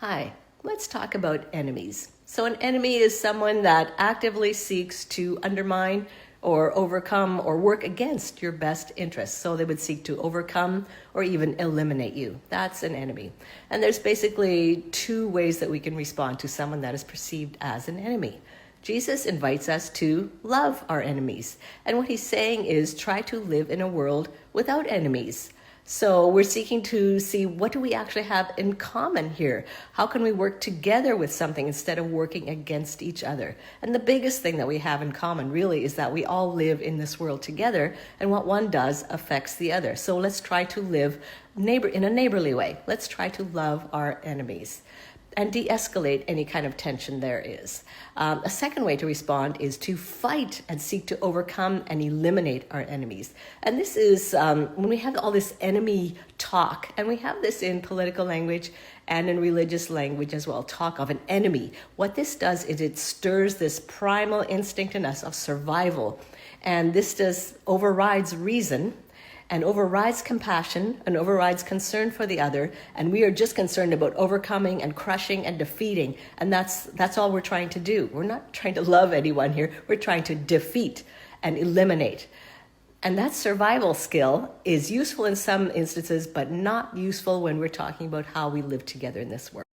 Hi, let's talk about enemies. So, an enemy is someone that actively seeks to undermine or overcome or work against your best interests. So, they would seek to overcome or even eliminate you. That's an enemy. And there's basically two ways that we can respond to someone that is perceived as an enemy. Jesus invites us to love our enemies. And what he's saying is try to live in a world without enemies. So we're seeking to see what do we actually have in common here? How can we work together with something instead of working against each other? And the biggest thing that we have in common really is that we all live in this world together, and what one does affects the other. So let's try to live in a neighborly way. Let's try to love our enemies and de-escalate any kind of tension there is. A second way to respond is to fight and seek to overcome and eliminate our enemies. And this is when we have all this enemy talk, and we have this in political language and in religious language as well, talk of an enemy. What this does is it stirs this primal instinct in us of survival. And this overrides reason and overrides compassion and overrides concern for the other, and we are just concerned about overcoming and crushing and defeating, and that's all we're trying to do. We're not trying to love anyone here, we're trying to defeat and eliminate. And that survival skill is useful in some instances, but not useful when we're talking about how we live together in this world.